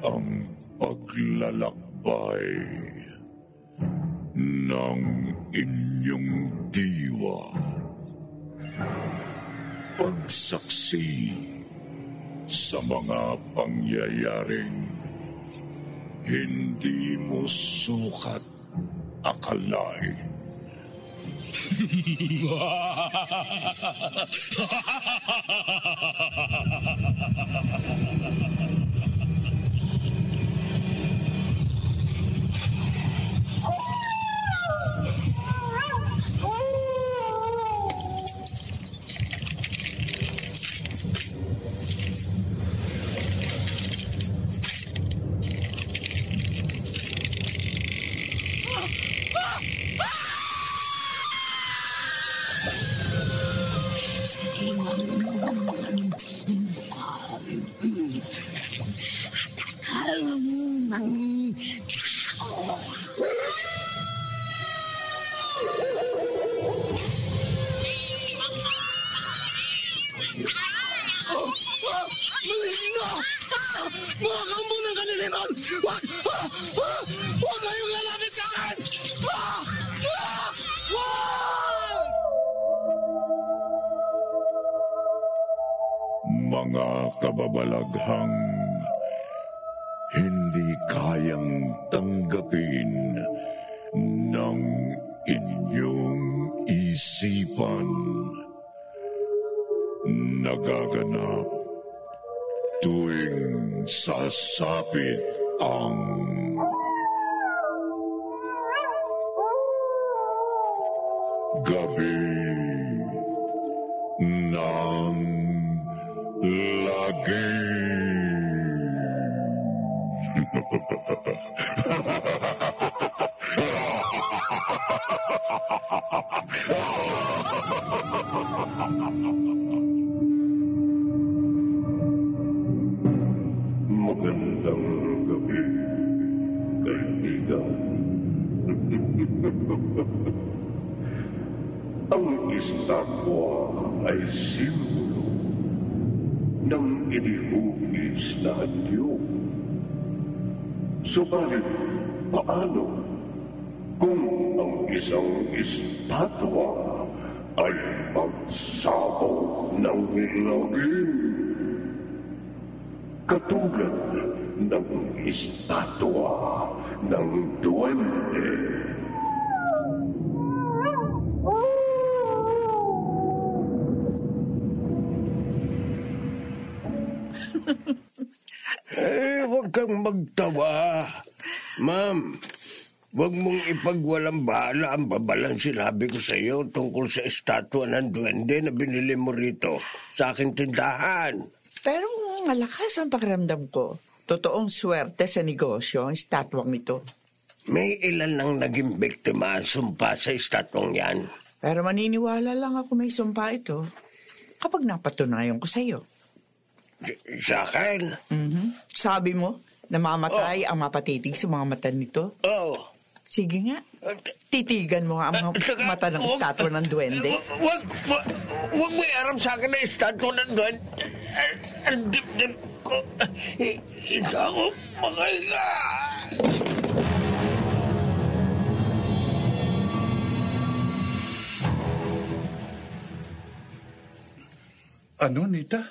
ang paglalakbay ng inyong diwa. Pagsaksi sa mga pangyayaring hindi mo sukat akalain. Mga kambo ng kaniliman! Huwag kayong lalapit sa akin! Mga kababalaghang hindi kayang tanggapin ng inyong isipan. Nagaganap tuwing sasapit ang gabi ng lagim. Magandang gabi, kaibigan. Ang estatwa ay simbolo ng inihugis na anyo. Subalit, paano kung ang isang estatwa ay magsabog ng lagim? Katulad ng estatwa ng duwende. Huwag kang magtawa. Ma'am, huwag mong ipagwalang-bahala ang babalang sinabi ko sa iyo tungkol sa estatwa ng duwende na binili mo rito sa aking tindahan. Pero malakas ang pakiramdam ko. Totoong swerte sa negosyo ang estatwang ito. May ilan nang naging biktima ang sumpa sa estatwang yan. Pero maniniwala lang ako may sumpa ito kapag napatunayan ko sa iyo. Sa akin? Sabi mo, namamatay ang mapatitig sa mga mata nito? Oo. Sige nga, titigan mo nga ang mga mata ng estatwa ng duwende. Huwag mo iarap sa akin na estatwa ng duwende. Ang dip-dip ko. Hindi ako makahiga. Ano, Nita?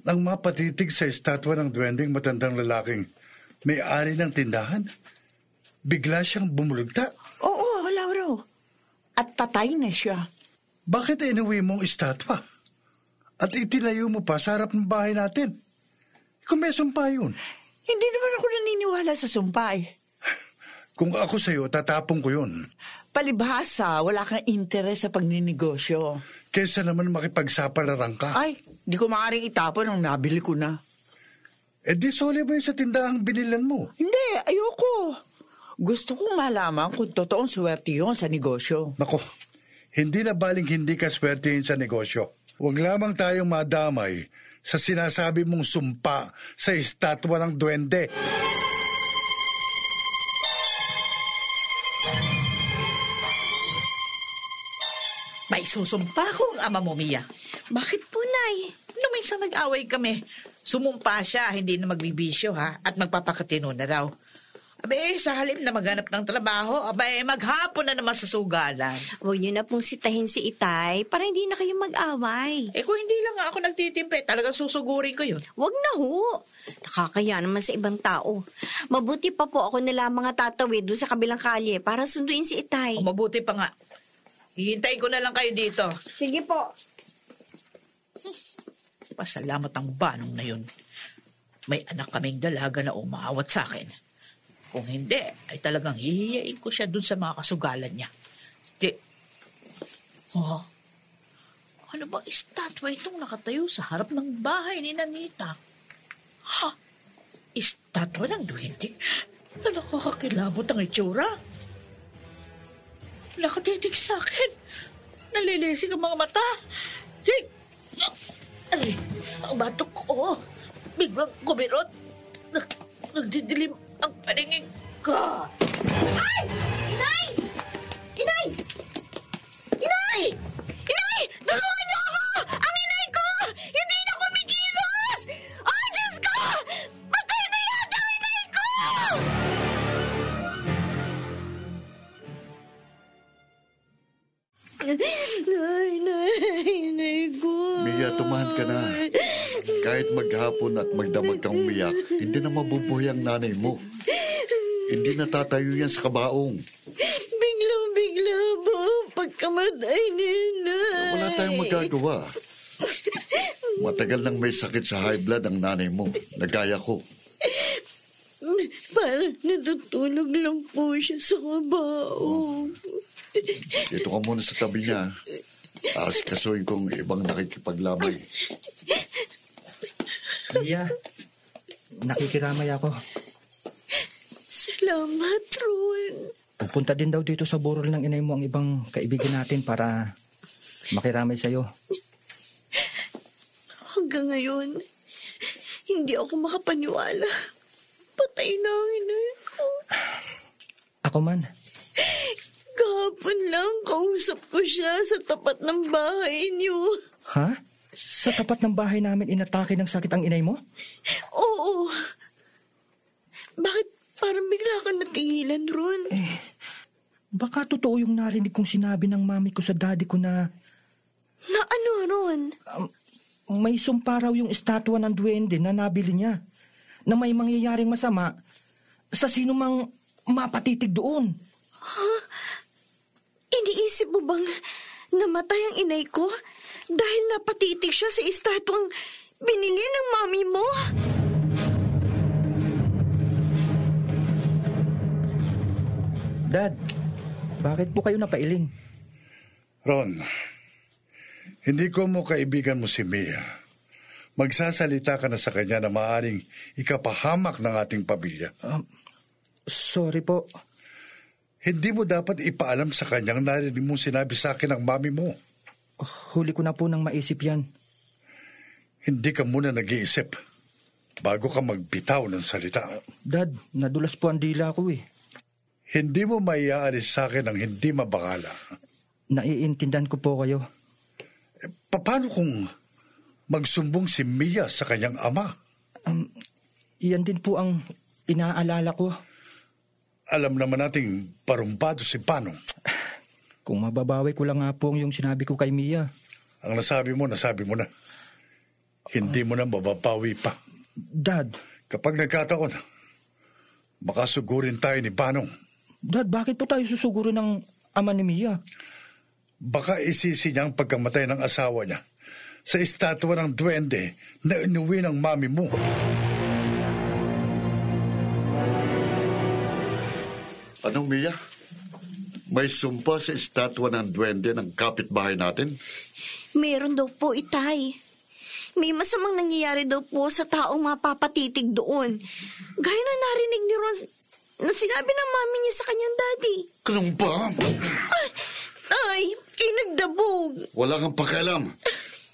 Ang mapatitig sa estatwa ng duwendeng matandang lalaking may-ari ng tindahan? Bigla siyang bumulugta? Oo, wala raw. At patay na siya. Bakit inuwi mong estatwa? At itinayo mo pa sa harap ng bahay natin? Kung may sumpa yun. Hindi naman ako naniniwala sa sumpa eh. Kung ako sa'yo, tatapong ko yun. Palibhasa, wala kang interes sa pagninegosyo. Kesa naman makipagsapalaran ka. Ay, di ko maaaring itapon ang nabili ko na. Eh di soli mo yun sa tindahang binilan mo. Hindi, ayoko. Gusto kong malaman kung totoong swerte yun sa negosyo. Nako, hindi na baling hindi ka swertein sa negosyo. Huwag lamang tayong madamay sa sinasabi mong sumpa sa estatwa ng duwende. May susumpa ko ang ama mo, Mia. Bakit po, Nay? Nung minsan nag-away kami, Sumumpa siya, hindi na magbibisyo ha, at magpapakatino na raw. Abe, sa halip na maghanap ng trabaho, abe, maghapon na naman sa sugalan. Huwag niyo na pong sitahin si Itay para hindi na kayo mag-away. Kung hindi lang nga ako nagtitimpe, talagang susugurin ko yun. Huwag na ho. Nakakaya naman sa ibang tao. Mabuti pa po ako nila mga tatawid doon sa kabilang kalye para sunduin si Itay. O mabuti pa nga. Hihintayin ko na lang kayo dito. Sige po. Pasalamat ang banong na yun. May anak kaming dalaga na umawat sa akin. Kung hindi, ay talagang hihiyain ko siya dun sa mga kasugalan niya. Ano bang estatwa itong nakatayo sa harap ng bahay ni Nanita? Ha? Estatwa ng duwende? Na nakakakilabot ang itsura? Nakatitig sa akin. Nalilisig ang mga mata. Ay, ang batok ko. Biglang kumirot. Nagdidilim ang paningin ko. Ay! Inay! Inay! Inay! Inay! Tulungan niyo ako! Ang inay ko! Hindi na kumikilos! Ay, Diyos ko! Patay na yata ang inay ko! Inay ko. Mia, tumahan ka na. Kahit maghapon at magdamag kang umiyak, hindi na mabubuhay ang nanay mo. Hindi natatayo yan sa kabaong. Bigla ba ang pagkamatay ni Inay? Wala tayong magagawa. Matagal nang may sakit sa high blood ang nanay mo, nagaya ko. Parang natutulog lang po siya sa kabaong. Dito ka muna sa tabi niya. Kasuin kong ibang nakikipaglamay. Mia, nakikiramay ako. Salamat, Ron. Pupunta din daw dito sa burol ng inay mo ang ibang kaibigan natin para makiramay sa'yo. Hanggang ngayon, hindi ako makapaniwala. Patay na ang inay ko. Ako man. Kahapon lang, kausap ko siya sa tapat ng bahay niyo. Ha? Sa tapat ng bahay namin inatake ng sakit ang inay mo? Oo. Bakit parang bigla ka natingilan, Ron? Baka totoo yung narinig kong sinabi ng mami ko sa daddy ko na... Na ano, Ron? May sumpa raw yung estatwa ng duwende na nabili niya. Na may mangyayaring masama sa sino mang mapatitig doon. Ha? Iniisip mo bang namatay ang inay ko dahil napatitig siya sa estatwang binili ng mami mo? Dad, bakit po kayo napailing? Ron, hindi ko mo kaibigan mo si Mia. Magsasalita ka na sa kanya na maaaring ikapahamak ng ating pamilya. Sorry po. Hindi mo dapat ipaalam sa kanyang narinig mong sinabi sa akin ng mami mo. Huli ko na po nang maisip yan. Hindi ka muna nag-iisip bago ka magbitaw ng salita. Dad, nadulas po ang dila ko eh. Hindi mo maiaalis sa akin ang hindi mabakala. Naiintindihan ko po kayo. Paano kung magsumbong si Mia sa kanyang ama? Iyan din po ang inaalala ko. Alam naman nating parumpado si Panong. Kung mababawi ko lang nga po yung sinabi ko kay Mia. Ang nasabi mo na. Hindi mo na mababawi pa. Dad. Kapag nagkataon, makasugurin tayo ni Panong. Dad, bakit po tayo susugurin ng ama ni Mia? Baka isisi niya ang pagkamatay ng asawa niya sa estatwa ng duwende na inuwi ng mami mo. Anong Mia? May sumpa sa estatwa ng duwende ng kapitbahay natin? Meron daw po, Itay. May masamang nangyayari daw po sa taong mapapatitig doon. Gaya na narinig ni Ron na sinabi ng mami niya sa kanyang daddy. Kanong ba? Ay, nagdabog. Wala kang pakialam.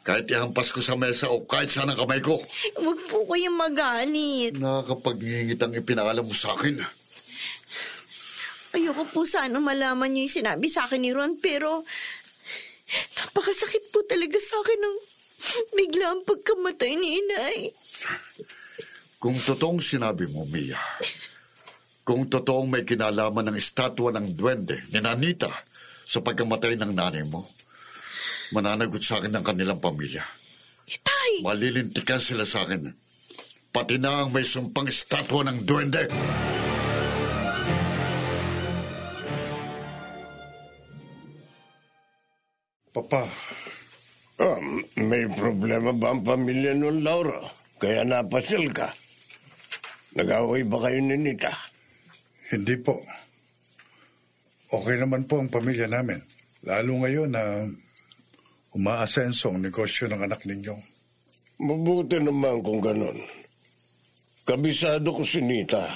Kahit ihampas ko sa mesa o kahit saan ang kamay ko. Huwag po kayong magalit. Nakakapag-ngingit ang ipinaalam mo sa akin. Ayoko po sana malaman niyo yung sinabi sa akin ni Ron, pero napakasakit po talaga sa akin ng Bigla ang pagkamatay ni inay. Kung totoong sinabi mo, Mia, kung totoong may kinalaman ng estatwa ng duwende ni Nanita sa pagkamatay ng nanay mo, mananagot sa akin ng kanilang pamilya. Itay! Malilintikan sila sa akin. Pati na ang may sumpang estatwa ng duwende. Papa, May problema ba ang pamilya nun, Laura? Kaya napasil ka. Nag-away ba kayo ni Nita? hindi po. Okay naman po ang pamilya namin. Lalo ngayon na umaasenso ang negosyo ng anak ninyo. Mabuti naman kung ganun. Kabisado ko si Nita.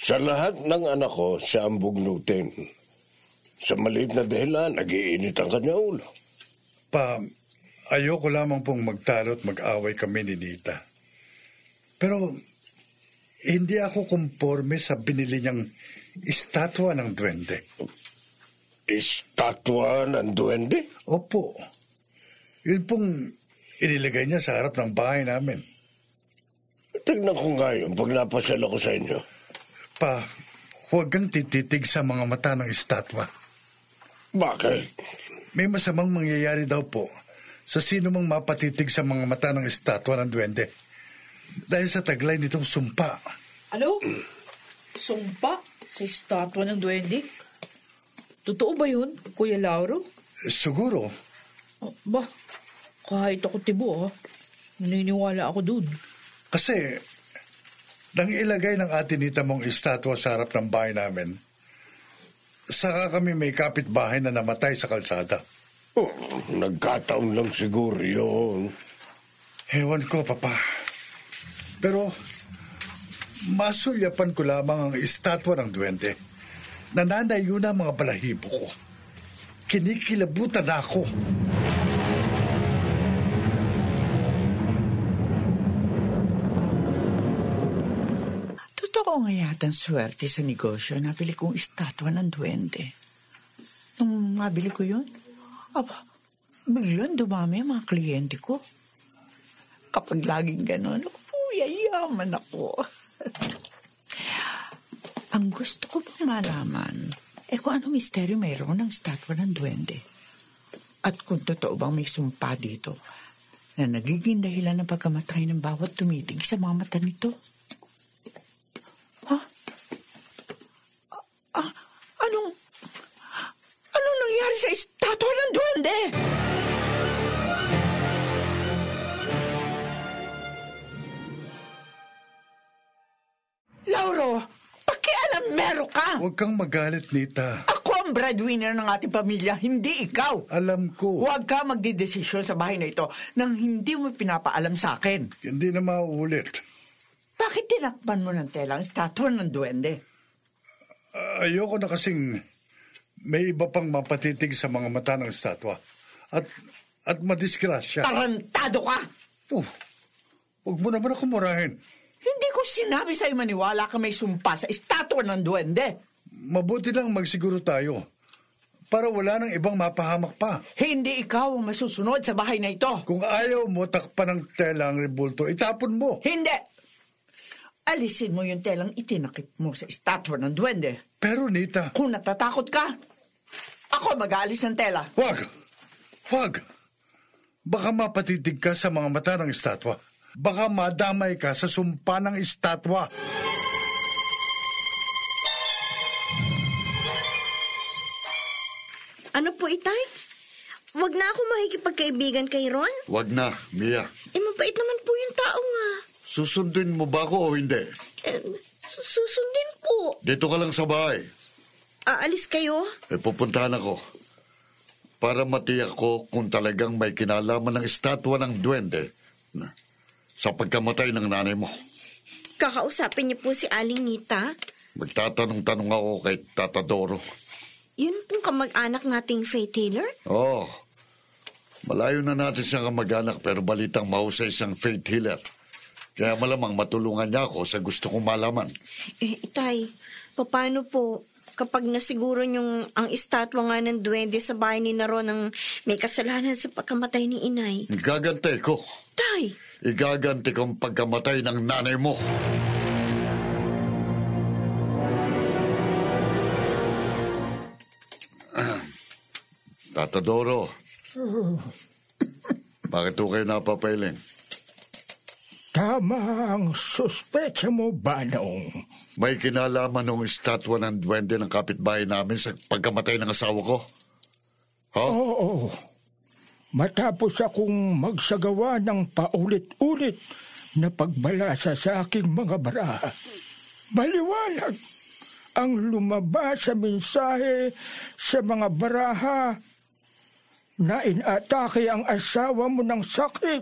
Sa lahat ng anak ko, siya ang bugnutin. Sa maliit na dahilan, nag-iinit ang kanya ulo. Pa, ayoko lamang pong magtalo at mag-away kami ni Nita. Pero hindi ako komporme sa binili niyang estatwa ng duwende. Estatwa ng duwende? Opo. Yun pong inilagay niya sa harap ng bahay namin. Tignan ko nga yun pag napasyal ako sa inyo. Pa, huwag kang tititig sa mga mata ng estatwa. Bakit? May masamang mangyayari daw po sa sino mang mapatitig sa mga mata ng estatwa ng duwende. Dahil sa taglay nitong sumpa. Ano? Sumpa sa estatwa ng duwende? Totoo ba yun, Kuya Lauro? Siguro. Ba, kahit ako tibo, naniniwala ako dun. Kasi, nang ilagay ng ate Nita mong estatwa sa harap ng bahay namin, saka kami may kapitbahay na namatay sa kalsada. Oh, nagkataon lang siguro yun. Ewan ko, Papa. Pero, masulyapan ko lamang ang estatwa ng duwende. Nananayo na mga balahibo ko. Kinikilabutan na ako. Totoo nga yatang swerte sa negosyo na bili kong estatwa ng duwende. Nung mabili ko yun, biglang dumami ang mga kliyente ko. Kapag laging gano'n, yayaman ako. Ang gusto ko pang malaman, kung ano misteryo mayroon ng estatwa ng duwende. At kung totoo bang may sumpa dito na nagiging dahilan ng pagkamatay ng bawat tumitig sa mga mata nito. Anong nangyari sa estatwa ng duwende? Lauro, pakialam meron ka! Huwag kang magalit, Nita. Ako ang breadwinner ng ating pamilya, hindi ikaw. Alam ko. Huwag ka magdidesisyon sa bahay na ito nang hindi mo pinapaalam sa akin. Hindi na mauulit. Bakit tinakpan mo ng tela ang estatwa ng duwende? Ayoko na kasing may iba pang mapatitig sa mga mata ng estatwa. At madisgrasya. Tarantado ka! Oh, huwag mo naman ako murahin. Hindi ko sinabi sa'yo maniwala ka may sumpa sa estatwa ng duwende. Mabuti lang magsiguro tayo para wala nang ibang mapahamak pa. Hindi ikaw ang masusunod sa bahay na ito. Kung ayaw mo takpan ng tela ang rebulto, itapon mo. Hindi! Alisin mo yung telang itinakip mo sa estatwa ng duwende. Pero Nita... Kung natatakot ka, ako mag-aalis ng tela. Huwag! Baka mapatitig ka sa mga mata ng estatwa. Baka madamay ka sa sumpa ng estatwa. Ano po, Itay? Wag na ako makikipagkaibigan kay Ron? Huwag na, Mia. Mabait naman po yung tao nga. Susundin mo ba ako o hindi? Susundin po. Dito ka lang sa bahay. Aalis kayo? Pupuntahan ako. Para matiyak ko kung talagang may kinalaman ng estatwa ng duwende sa pagkamatay ng nanay mo. Kakausapin niyo po si Aling Nita? Magtatanong-tanong ako kay Tata Doro. Yun pong kamag-anak nating Faith Taylor? Oo. Malayo na natin siyang kamag-anak pero balitang mahusay siyang faith healer. Kaya malamang matulungan niya ako sa gusto kong malaman. Itay, paano po? kapag nasiguro niyong ang estatwa nga ng duwende sa bahay ni Naron ang may kasalanan sa pagkamatay ni inay? Igaganti ko. Tay! Igaganti ko ang pagkamatay ng nanay mo. Tata Doro, bakit ho kayo napapailing? Tama ang suspecha mo, Banong. May kinalaman ng estatwa ng duwende ng kapitbahay namin sa pagkamatay ng asawa ko? Ha? Oo. Matapos akong magsagawa ng paulit-ulit na pagbalasa sa aking mga baraha, maliwanag ang lumabas sa mensahe sa mga baraha na inatake ang asawa mo ng sakit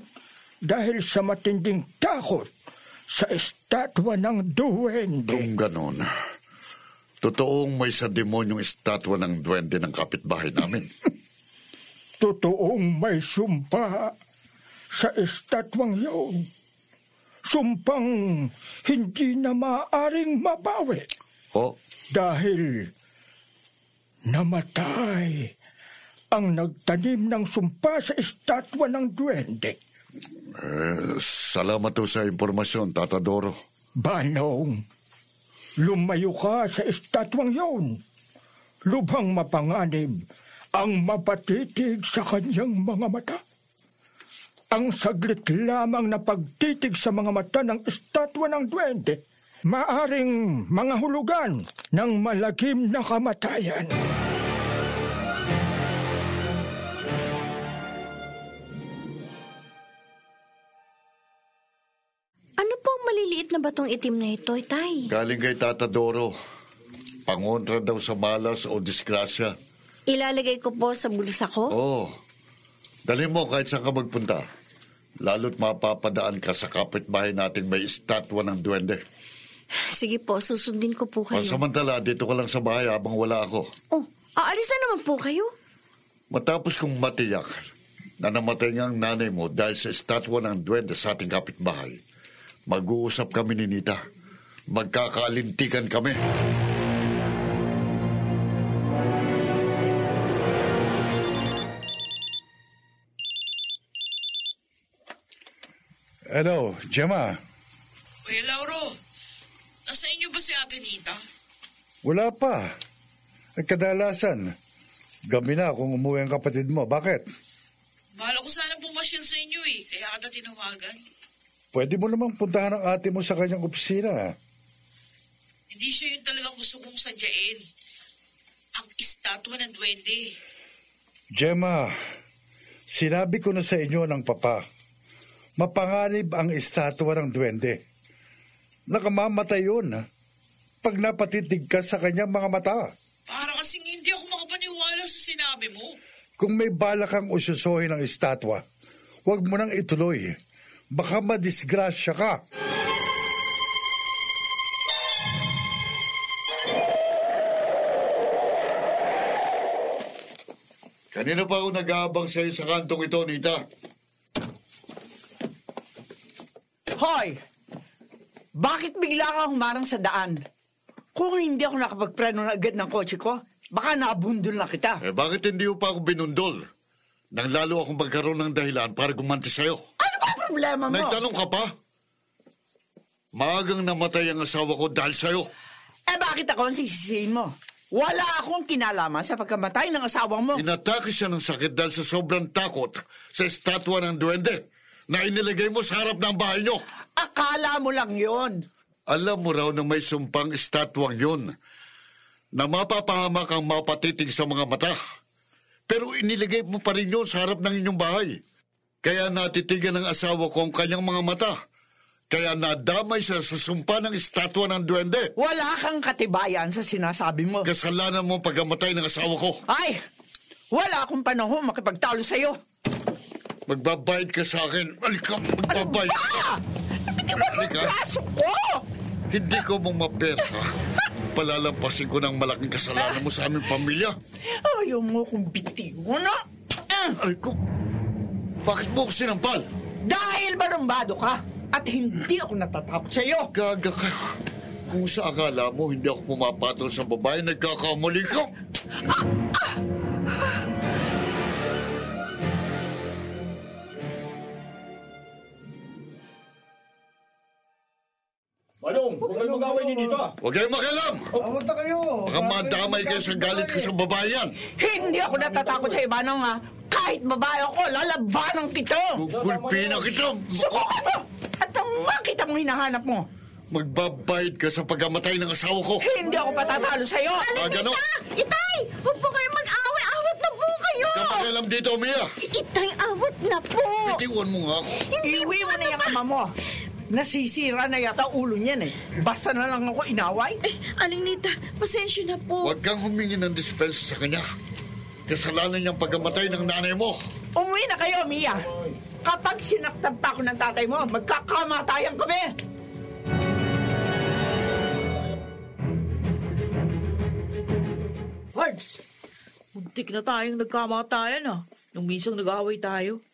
dahil sa matinding takot sa estatwa ng duwende. Kung ganon, totoong may sa demonyong estatwa ng duwende ng kapitbahay namin. Totoong may sumpa sa estatwang yun. Sumpang hindi na maaaring mabawi. Oh? Dahil namatay ang nagtanim ng sumpa sa estatwa ng duwende. Salamat po sa impormasyon, Tata Doro. Banong, lumayo ka sa estatwang yun. Lubhang mapanganib ang mapatitig sa kanyang mga mata. Ang saglit lamang na pagtitig sa mga mata ng estatwa ng duwende, maaring mga hulugan ng malagim na kamatayan. Ano pong maliliit na batong itim na ito, Tay? Galing kay Tata Doro. Pangontra daw sa malas o disgrasya. Ilalagay ko po sa bulsa ko? Oo. Dali mo kahit saan ka magpunta. Lalo't mapapadaan ka sa kapitbahay nating may estatwa ng duwende. Sige po, susundin ko po kayo. Samantala, dito ka lang sa bahay habang wala ako. Oh, aalis na naman po kayo? Matapos kong matiyak na namatay nga ang nanay mo dahil sa estatwa ng duwende sa ating kapitbahay, mag-uusap kami ni Nita. Magkakalintikan kami. Hello, Gemma. Kuya Lauro, nasa inyo ba si Ate Nita? Wala pa. At kadalasan, gabi na kung umuwi ang kapatid mo. Bakit? Bahala ko sana pumasyal sa inyo kaya kita tinawagan. Pwede mo namang puntahan ang ate mo sa kanyang opisina. Hindi siya yung talagang gusto kong sadyain. Ang estatwa ng duwende. Gemma, sinabi ko na sa inyo ng papa, mapanganib ang estatwa ng duwende. Nakamamatay yun pag napatitig ka sa kanyang mga mata. Para kasing hindi ako makapaniwala sa sinabi mo. Kung may balak kang ususuhin ang estatwa, huwag mo nang ituloy. Baka madisgrasya ka. Kanina pa ako nag-aabang sa'yo sa kantong ito, Nita. Hoy! Bakit bigla ka humarang sa daan? Kung hindi ako nakapagpreno na agad ng kotse ko, baka nabundol na kita. Bakit hindi mo pa ako binundol? Nang lalo akong magkaroon ng dahilan para gumanti sa'yo. Ano ba problema mo? Nagtanong ka pa? Maagang namatay ang asawa ko dahil sa'yo. Bakit ako ang sisisihin mo? Wala akong kinalaman sa pagkamatay ng asawang mo. Inatake siya ng sakit dahil sa sobrang takot sa estatwa ng duwende na inilagay mo sa harap ng bahay niyo. Akala mo lang yon. Alam mo raw na may sumpang estatwang yun na mapapahamak ang mapatitig sa mga mata. Pero inilagay mo pa rin yun sa harap ng inyong bahay. Kaya natitigan ng asawa ko ang kanyang mga mata. Kaya nadamay siya sa sumpa ng estatwa ng duwende. Wala kang katibayan sa sinasabi mo. Kasalanan mo ang pagkamatay ng asawa ko. Ay! Wala akong panahon makipagtalo sa'yo. Magbabayad ka sa akin. Halika, magbabayad ka. Ano ba? Bitiwan mo ang braso ko! Hindi ko mong mapera. Palalampasin ko ng malaking kasalanan mo sa aming pamilya. Ayaw mo kong bitiwan, ha? Ay ko, bakit mo ko sinampal? Dahil barumbado ka at hindi ako natatakot sa'yo. Gaga ka. Kung sa akala mo hindi ako pumapatol sa babae, nagkakamali ka. Manong, huwag kayo mag-away ni dito. Huwag kayong makialam. Awat na kayo. Baka madamay kayo sa galit ko sa babae yan. Hindi ako natatakot sa iba nang kahit babae ako, lalabanan kita. Kukulpi na kita. Subukan mo! At ang makita mong hinahanap mo. Magbabayad ka sa pagkamatay ng asawa ko. Hindi ako patatalo sa'yo. Gano? Itay! Huwag po kayo mag-away! Awat na po kayo! Huwag ka makialam dito, Mia. Itay, awat na po! Itiwan mo nga ako. Iwi mo na yung ama mo. Nasisira na yata ulo niyan eh. Basta na lang ako inaway. Aling Nita, pasensya na po. Huwag kang humingi ng dispensa sa kanya. Kasalanan niyang pagkamatay ng nanay mo. Umuwi na kayo, Mia. Kapag sinaktan pa ako ng tatay mo, magkakamatayan kami. Pards, muntik na tayong nagkamatayan nung minsang nag-away tayo.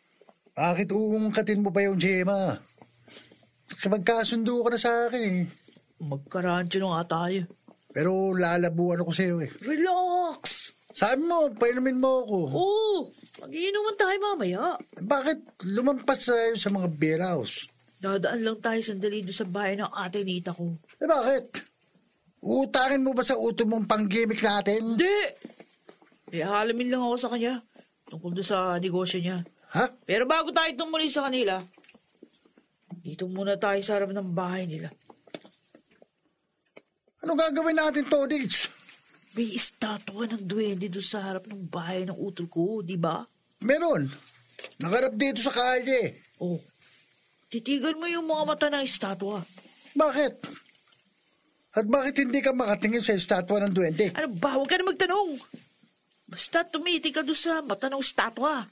Bakit uungkatin mo pa yung Gemma? Magkasundo ka na sa akin eh. Magkarancho na nga tayo. Pero lalabuan ako sa'yo eh. Relax! Sabi mo, painumin mo ako. Oo, mag-iinuman tayo mamaya. Bakit lumampas tayo sa mga beer house? Dadaan lang tayo sandali doon sa bahay ng ate nita ko. Bakit? Utangin mo ba sa uto mong panggimik natin? Hindi! Ihalamin lang ako sa kanya tungkol doon sa negosyo niya. Ha? Pero bago tayo tumuli sa kanila, dito muna tayo sa harap ng bahay nila. Ano gagawin natin, Todits? May estatwa ng duwende doon sa harap ng bahay ng utol ko, di ba? Meron. Nakarap dito sa kalye. Oh, titigan mo yung mga mata ng estatwa. Bakit? At bakit hindi ka makatingin sa estatwa ng duwende? Ano ba? Huwag ka na magtanong. Basta tumitig ka doon sa mata ng estatwa.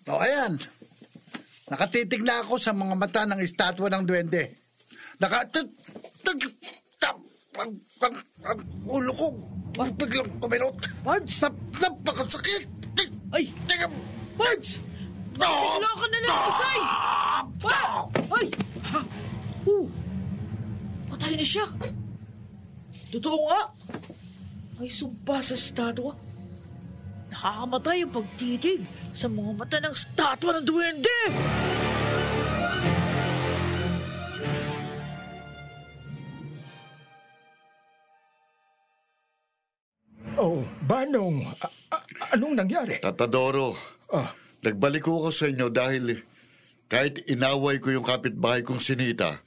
O, ayan. Nakatitig na ako sa mga mata ng estatwa ng duwende. Ang ulo ko biglang kuminot. Pards! Napakasakit! Ay! Pards! Bigla ka na lang isay! Ay! Patay na siya. Totoo nga. May sumpa sa estatwa. Nakakamatay ang pagtitig sa mga mata ng estatwa ng duwende. Oh, Banong, anong nangyari? Tatadoro, nagbalik ko sa inyo dahil kahit inaway ko yung kapitbahay kong sinita,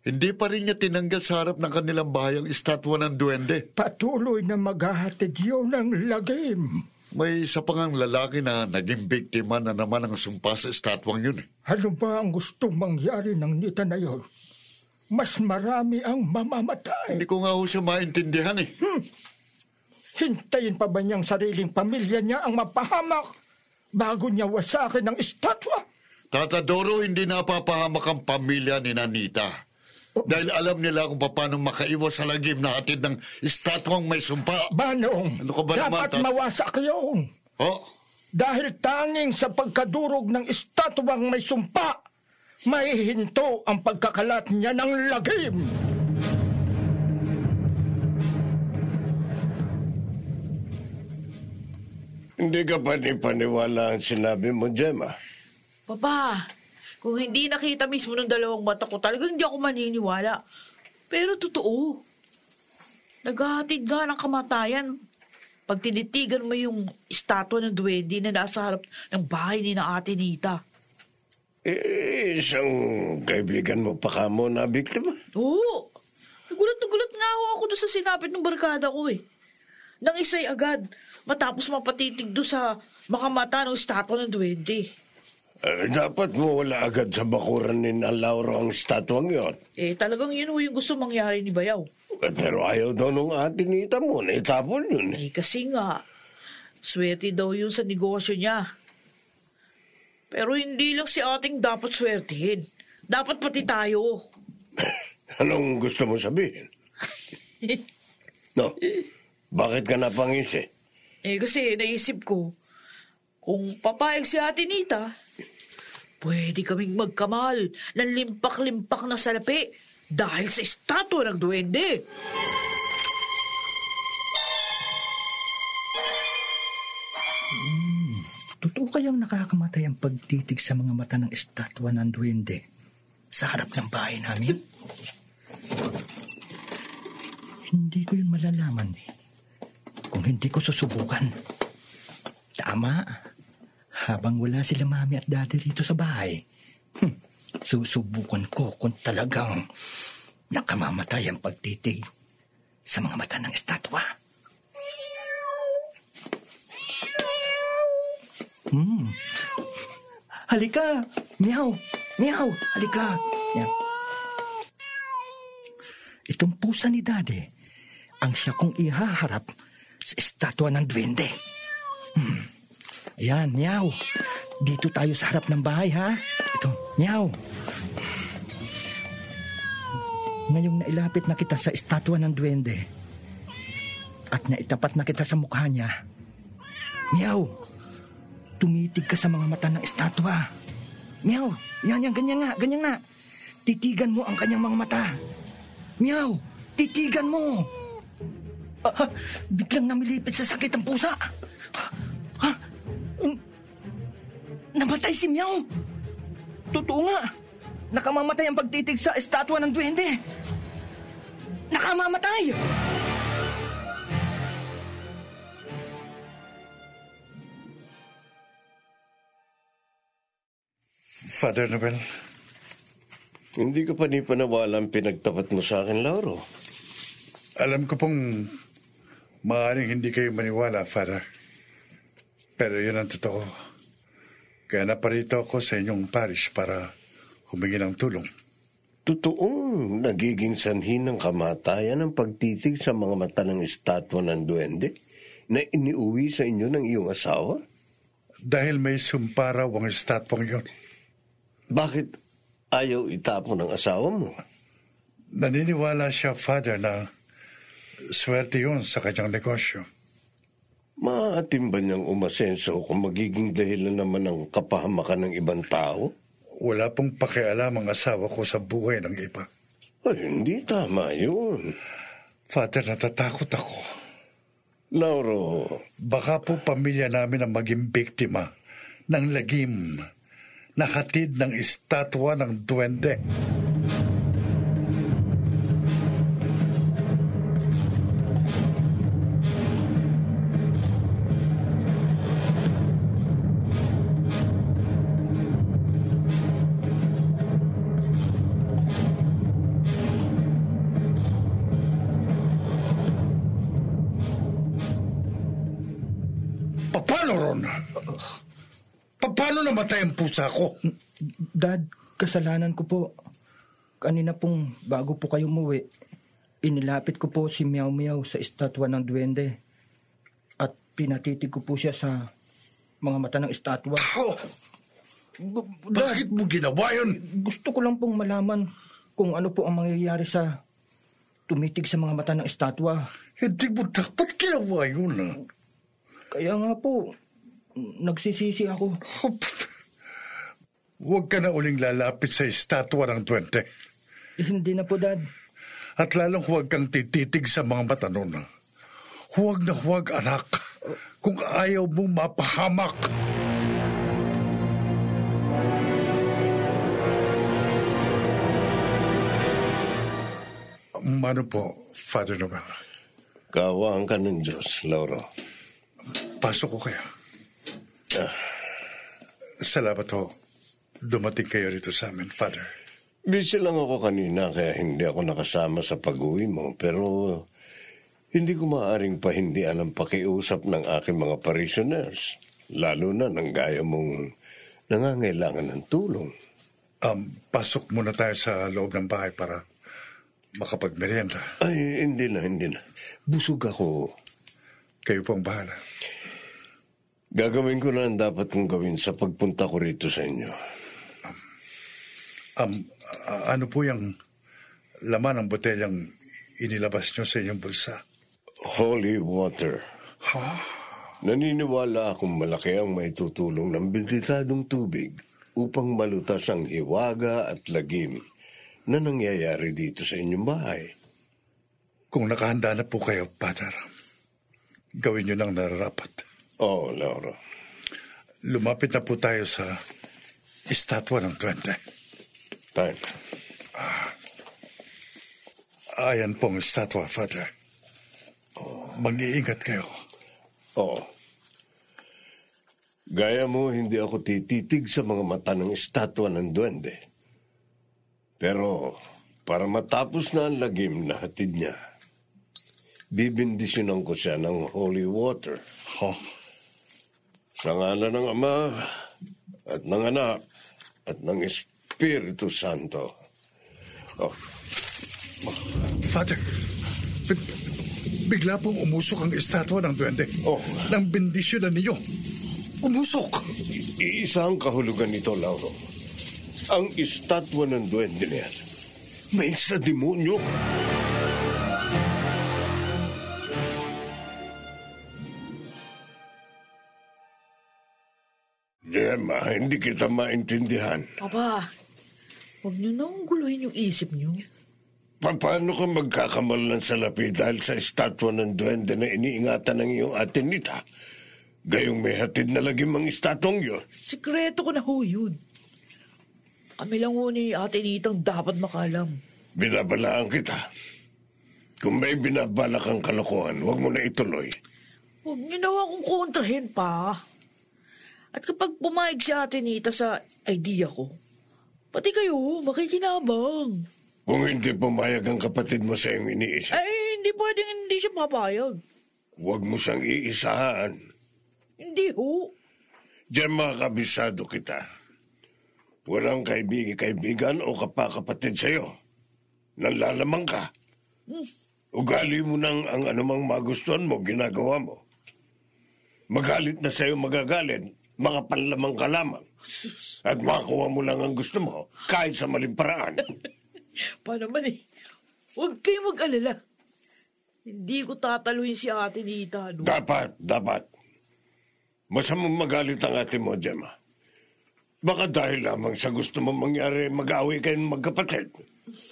hindi pa rin niya tinanggal sa harap ng kanilang bahay ang estatwa ng duwende. Patuloy na maghahatid yun ng lagim. May isa pang ang lalaki na naging biktima na naman ang sumpa sa estatwang yun. Ano ba ang gustong mangyari ng nita na yun? Mas marami ang mamamatay. Hindi ko nga ho siya maintindihan eh. Hintayin pa ba niyang sariling pamilya niya ang mapahamak bago niya wasakin ng estatwa? Tatadoro, hindi napapahamak ang pamilya ni Nanita. Dahil alam nila kung paano makaiwas sa lagim na hatid ng estatwang may sumpa. Banong, ano ka ba dapat naman, mawasak yun. Oh? Dahil tanging sa pagkadurog ng estatwang may sumpa, maihinto ang pagkakalat niya ng lagim. Hindi ka paniwala ang sinabi mo, Gemma. Papa, kung hindi nakita mismo ng dalawang mata ko, talagang hindi ako maniniwala. Pero totoo. Naghahatid nga ng kamatayan. Pag tinitigan mo yung estatwa ng duwende na nasa harap ng bahay ni na ate Nita. Isang kaibigan mo pa ka mo na biktima? Oo. Nagulat nga ako doon sa sinapit ng barkada ko eh. Nang isay agad, matapos mapatitig doon sa makamata ng estatwa ng duwende. Dapat mo wala agad sa bakuran ni Laura ang estatwang yon. Talagang yun yung gusto mangyari ni Bayaw. Pero ayaw daw nung ate Nita mo na itapon yun. Kasi nga, swerte daw yun sa negosyo niya. Pero hindi lang si ating dapat swertihin. Dapat pati tayo. Anong gusto mo sabihin? No? Bakit ka napangisi? Kasi naisip ko, kung papayag si ate Nita, pwede kaming magkamal ng limpak-limpak na salapi dahil sa estatwa ng duwende. Totoo kayang nakakamatay ang pagtitig sa mga mata ng estatwa ng duwende sa harap ng bahay namin? Hindi ko yun malalaman kung hindi ko susubukan. Tama. Habang wala sila mami at daddy rito sa bahay, susubukan ko kung talagang nakamamatay ang pagtitig sa mga mata ng estatwa. Halika! Meow! Meow! Halika! Yan. Itong pusa ni Daddy ang siya kong ihaharap sa estatwa ng duwende. Ayan, Meow. Dito tayo sa harap ng bahay, ha? Ito, Meow. Ngayong nailapit na kita sa estatwa ng duwende at naitapat na kita sa mukha niya, Meow, tumitig ka sa mga mata ng estatwa. Meow, yan, ganyan nga. Titigan mo ang kanyang mga mata. Meow, titigan mo. Biglang namilipit sa sakit ang pusa. Namatay si Meow. Totoo nga. Nakamamatay ang pagtitig sa estatwa ng duwende. Nakamamatay! Father Nobel, Hindi ka pa ni panawala ang pinagtapat mo sa akin, Lauro. alam ko pong maaaring hindi kayo maniwala, Father. Pero yun ang totoo. Kaya naparito ako sa inyong parish para humingi ng tulong. Totoong nagiging sanhi ng kamatayan ang pagtitig sa mga mata ng estatwa ng duwende na iniuwi sa inyo ng iyong asawa? Dahil may sumpa raw ang estatwang yun. Bakit ayaw itapon ng asawa mo? Naniniwala siya, Father, na swerte yun sa kanyang negosyo. Maatim ba niyang umasenso kung magiging dahilan naman ng kapahamakan ng ibang tao? Wala pong pakialam ang asawa ko sa buhay ng iba. Ay, hindi tama yun. Father, natatakot ako. Lauro, Baka po pamilya namin ang maging biktima ng lagim na hatid ng estatwa ng duwende. Paano, Ron? Paano namatay ang pusa ko? Dad, kasalanan ko po. Kanina pong bago po kayo umuwi, inilapit ko po si Meow Meow sa estatwa ng duwende at pinatitig ko po siya sa mga mata ng estatwa. Oh, bakit mo ginawa yun? Gusto ko lang pong malaman kung ano po ang mangyayari sa tumitig sa mga mata ng estatwa. Hindi mo dapat ginawa yun. Kaya nga po, nagsisisi ako. Huwag ka na uling lalapit sa estatwa ng duwende. Hindi na po, Dad. At lalong huwag kang tititig sa mga mata nun. Huwag na huwag, anak. Kung ayaw mong mapahamak. Ano po, Father Nobel? kawaan ka ng Diyos, Lauro. Pasok ko kaya. Salamat ho. Dumating kayo rito sa amin, Father. Busy lang ako kanina kaya hindi ako nakasama sa pag-uwi mo. Pero hindi ko maaaring pahindian ang pakiusap ng aking mga parishioners. Lalo na nang gaya mong nangangailangan ng tulong. Pasok muna tayo sa loob ng bahay para makapagmerienda. Ay, hindi na. Busog ako. Kayo pong bahala. Gagawin ko na ang dapat kong gawin sa pagpunta ko rito sa inyo. Ano po yung laman ng botelyang inilabas nyo sa inyong bulsa? Holy water. Naniniwala akong malaki ang maitutulong ng benditadong tubig upang malutas ang hiwaga at lagim na nangyayari dito sa inyong bahay. Kung nakahanda na po kayo, Father, gawin niyo nang nararapat. Oo, Lauro. Lumapit na po tayo sa estatwa ng Duwende. Tayo. Ayan pong estatwa, Father. Mag-iingat kayo. Oo. Gaya mo, hindi ako tititig sa mga mata ng estatwa ng Duwende. Pero para matapos na ang lagim na hatid niya, bibindisyonan ko siya ng holy water. Oh. Sa ngalan ng Ama at ng Anak at ng Espiritu Santo. Oh. Father, bigla pong umusok ang estatwa ng Duwende. Oh. Nang bendisyon na ninyo. Umusok. Iisa ang kahulugan nito, Lauro. Ang estatwa ng Duwende na yan, may sa demonyo. Gemma, hindi kita maintindihan. Papa, huwag niyo nang guluhin yung isip niyo. Paano ka magkakamalan sa lapi dahil sa estatwa ng Duwende na iniingatan ng iyong ate Nita? Gayong may hatid na lagim ang estatwang yun. Sikreto ko na ho yun. Kami lang ho ni Ate Nitang dapat makalam. Binabalaan kita. Kung may binabala kang kalokohan, huwag mo na ituloy. Huwag niyo na akong kontrahin pa. At kapag pumayag si Ate Nita sa idea ko, pati kayo makikinabang. Kung hindi pumayag ang kapatid mo sa iyong iniisip, Ay, hindi pwedeng hindi siya papayag. huwag mo siyang iisahan. Hindi ho. Diyan makakabisado kita. Walang kaibigan o kapakapatid sa'yo. Nanlalamang ka. Ugali mo nang ang anumang magustuhan mo, ginagawa mo. Magalit na sa'yo magagalit, mga panlamang ka lamang. At makuha mo lang ang gusto mo, kahit sa maling paraan. Pa naman eh. Huwag kayo mag-alala. Hindi ko tataluin si Ate Nita. No? Dapat. Masamang magalit ang ate mo, Gemma. Baka dahil lamang sa gusto mong mangyari, mag-away kayong magkapatid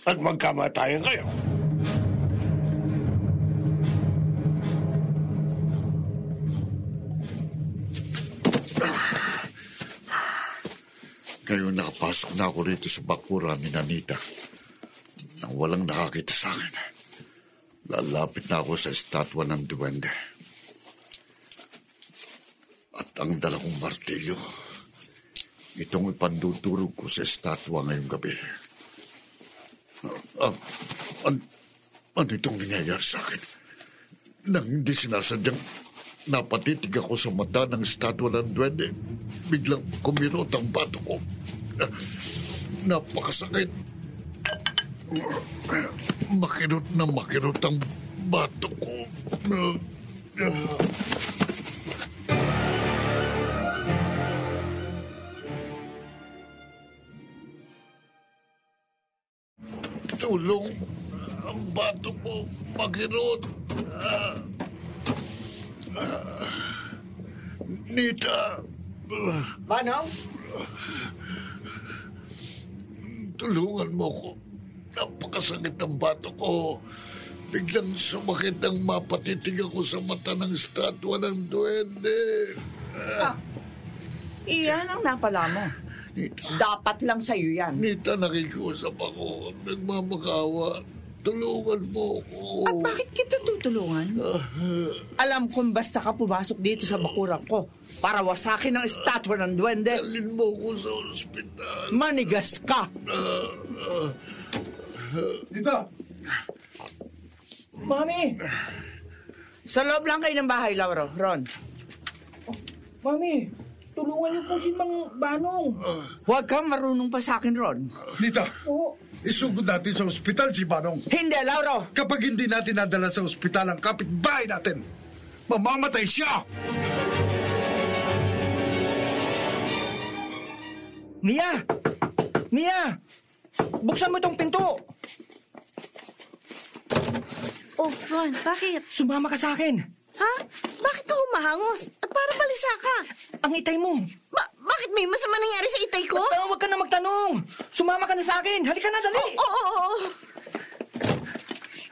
at magkamatayan kayo. Ngayon nakapasok na ako rito sa bakuran ni Nanita nang walang nakakita sa akin. Lalapit na ako sa estatwa ng Duwende. At ang dala kong martilyo, itong ipandudurog ko sa estatwa ngayong gabi. Ano itong nangyayari sa akin? Nang hindi sinasadyang napatitig ako sa mata ng estatwa ng Duwende, biglang kumirot ang bato ko. Napakasakit. Makirot ang bato ko. Tulong. Ang bato ko, makirot. Nita. Manong? Tulungan mo ko. Napakasakit ng bato ko. Biglang sumakit ang mapatitig ako sa mata ng estatwa ng Duwende. Iyan ang napala mo. Dapat lang sa'yo yan. Nita, nakikiusap ako. Nagmamakawa. Tulungan mo ko. At bakit kita tutulungan? Alam kong basta ka pumasok dito sa bakuran ko para wasakin ang estatwa ng Duwende. Dalhin mo ko sa ospital. Manigas ka. Dito! Mami! Sa loob lang kayo ng bahay, Lauro. Ron. Mami! Tulungan niyo po si Mang Banong. Huwag kang marunong pa sa akin, Ron. Nita, Oo. isugod natin sa ospital si Banong. Hindi, Lauro. Kapag hindi natin nadala sa ospital ang kapitbahay natin, mamamatay siya! Mia! Mia! Buksan mo itong pinto! Oh, Ron, bakit? Sumama ka sa akin. Ha? Bakit ka humahangos? At para balisa ka? Ang itay mo. Bakit may masama nangyari sa itay ko? Basta huwag ka na magtanong. Sumama ka na sa akin. Halika na, dali. Oo.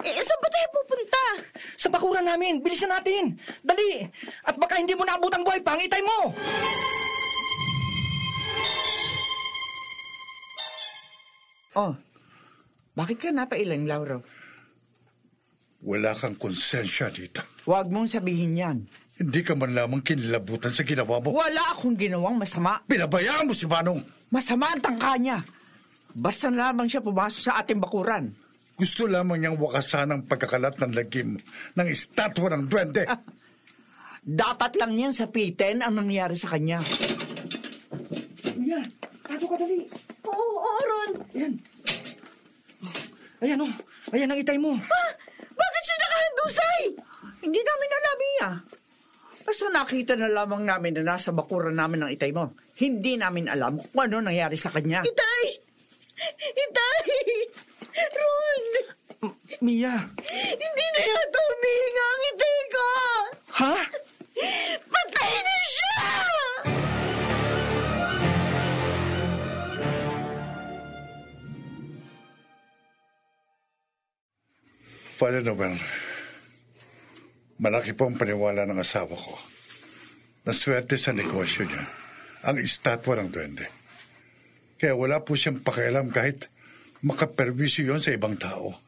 Saan ba tayo pupunta? Sa bakuran namin. Bilisan natin. Dali. At baka hindi mo naabutang buhay pa ang itay mo. Oh, bakit ka napailang, Lauro? Wala kang konsensya, Nita. Huwag mong sabihin yan. Hindi ka man lamang kinlabutan sa ginawa mo. Wala akong ginawang masama. Pinabayaan mo si Manong. Masama ang tangka niya. Basta lamang siya pumasok sa ating bakuran. Gusto lamang niyang wakasan ang pagkakalat ng lagim ng estatwa ng duwende. Dapat lang niyang sapitin ang nangyari sa kanya. Ayan. Pasok ka, dali. Oo, Ron. Ayan. Ayan, oh. Ayan ang itay mo. Bakit siya nakahandusay? Hindi namin alam niya. Basta nakita na lamang namin na nasa bakuran namin ng itay mo. Hindi namin alam kung ano nangyari sa kanya. Itay! Ron! Mia. Hindi na yata humihinga ang itay ko! Ha? Patay na siya! Father Noel, malaki po ang paniwala ng asawa ko. Naswerte sa negosyo niya ang estatwa ng duwende. Kaya wala po siyang pakialam kahit makaperwisyo yon sa ibang tao.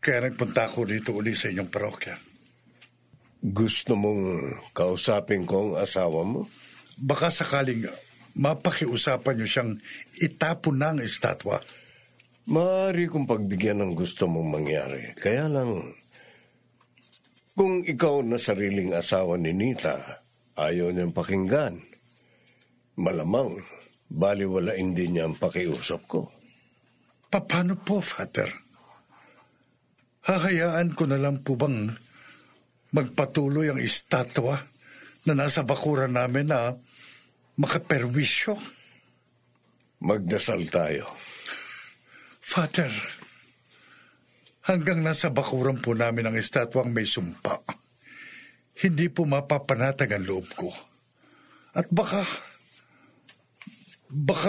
Kaya nagpunta ako dito uli sa inyong parokya. Gusto mong kausapin ko ang asawa mo? Baka sakaling mapakiusapan niyo siyang itapon na ang estatwa. Maaari kong pagbigyan ng gusto mong mangyari. Kaya lang, kung ikaw na sariling asawa ni Nita, ayaw niyang pakinggan. Malamang, baliwalain din niya ang pakiusap ko. Paano po, Father? Hahayaan ko na lang po bang magpatuloy ang estatwa na nasa bakuran namin na makaperwisyo? Magdasal tayo. Father, hanggang nasa bakuran po namin ang estatwang may sumpa, hindi po mapapanatag ang loob ko. At baka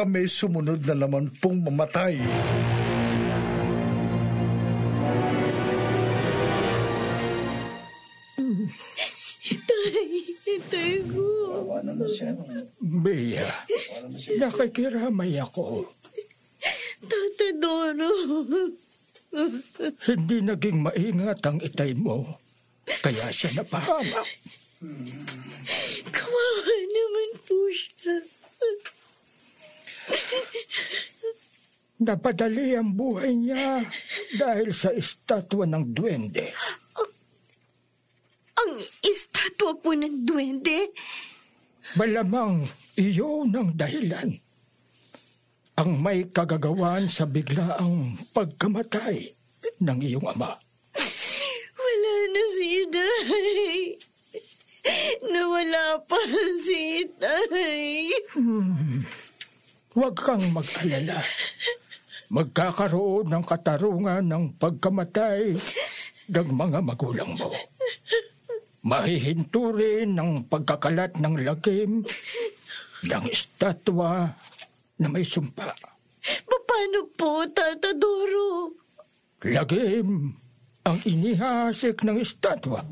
may sumunod na naman pong mamatay. Itay ko. Bea, nakikiramay ako. Tata Doro. Hindi naging maingat ang itay mo, kaya siya napahamak. Kawawa naman po siya. Napadali ang buhay niya dahil sa estatwa ng duwende. Ang estatwa po ng duwende? Malamang iyon ang dahilan. Ang may kagagawan sa biglaang pagkamatay ng iyong ama. Wala na si Itay. Nawala pa si Itay. Huwag kang mag-alala. Magkakaroon ng katarungan ng pagkamatay ng mga magulang mo. Mahihinto rin ang pagkakalat ng lagim ng estatwa na may sumpa. Paano po, Tata Doro? Lagim ang inihasik ng estatwa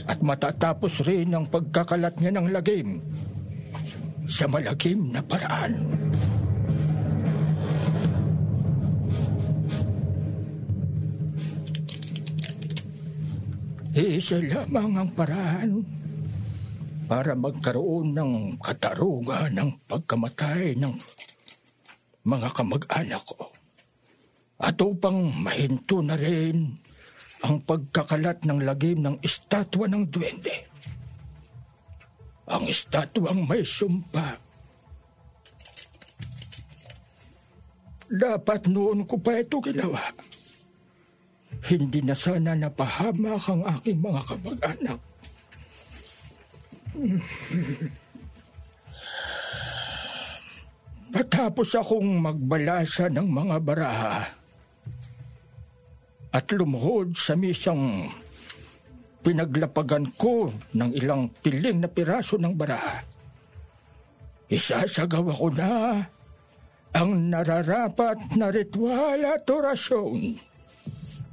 at matatapos rin ang pagkakalat niya ng lagim sa malagim na paraan. Isa lamang ang paraan para magkaroon ng katarungan ng pagkamatay ng mga kamag-anak ko. At upang mahinto na rin ang pagkakalat ng lagim ng estatwa ng duwende. Ang estatwang may sumpa. Dapat noon ko pa ito ginawa. Hindi na sana napahamak ang aking mga kamag-anak. Matapos akong magbalasa ng mga baraha at lumuhod sa misang pinaglapagan ko ng ilang piling na piraso ng baraha, isasagawa ko na ang nararapat na ritual at orasyon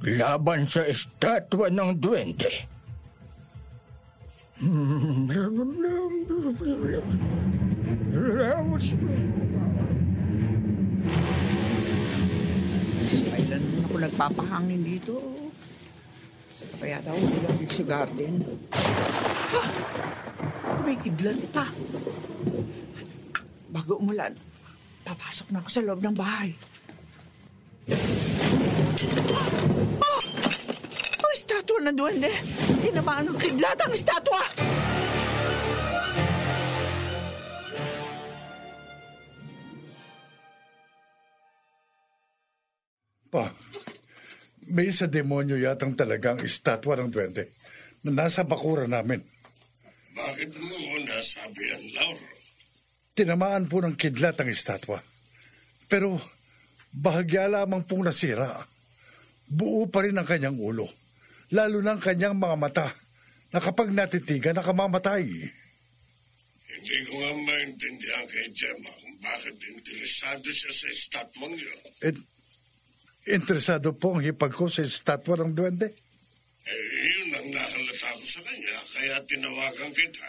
laban sa estatwa ng duwende. Kailan naman ako nagpapahangin dito? Sa kaya daw, bilang sa garden. Ha! May kidlan pa. Bago umulan, papasok na ako sa loob ng bahay. Ang estatwa ng duwende! Tinamaan ng kidlat ang estatwa! Pa, may isa demonyo yatang talagang estatwa ng duwende na nasa bakuran namin. Bakit mo nasabi yan, Lauro? Tinamaan po ng kidlat ang estatwa. Pero bahagya lamang pong nasira. Buo pa rin ang kanyang ulo. Lalo na ang kanyang mga mata na kapag natitigan, nakamamatay. Hindi ko nga maintindihan kay Gemma kung bakit interesado siya sa estatwang yun. Interesado po ang hipag ko sa estatwa ng duwende. Yun ang nahalata ko sa kanya, kaya tinawagan kita.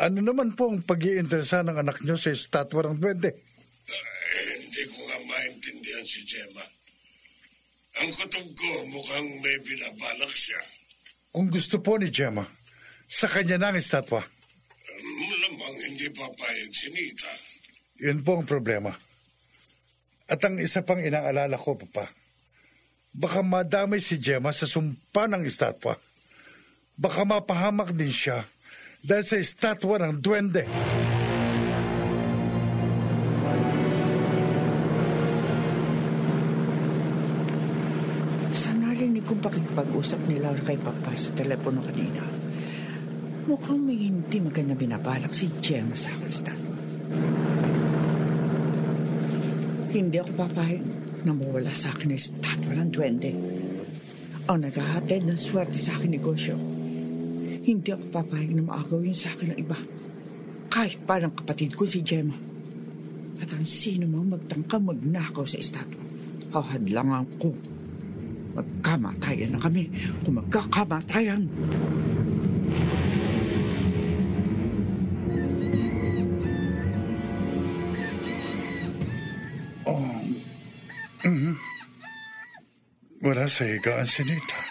Ano naman po ang pag-iinteresa ng anak niyo sa estatwa ng duwende? Hindi ko nga maintindihan si Gemma. Ang kutob ko mukhang may binabalak siya. Kung gusto po ni Gemma, sa kanya na ang estatwa. Malamang hindi papayag si Nita. Yun po ang problema. At ang isa pang inaalala ko, Papa, baka madamay si Gemma sa sumpa ng estatwa. Baka mapahamak din siya dahil sa estatwa ng duwende. Sa narinig kong pakikipag-usap ni Laura kay Papa sa telepono kanina, mukhang may hindi maganda binabalak si Gemma sa aking estatwa. Hindi ako papayag na mawala sa akin na estatwa ng duwende. Ang naghahatid ng swerte sa akin negosyo. Hindi ako papayag na maagaw yun sa akin ng iba. Kahit parang kapatid ko si Gemma. At ang sino mang magtangka magnakaw sa estatwa, hahadlangan ko. Magkamatayan na kami kung magkakamatayan. Wala sa higaan si Nita.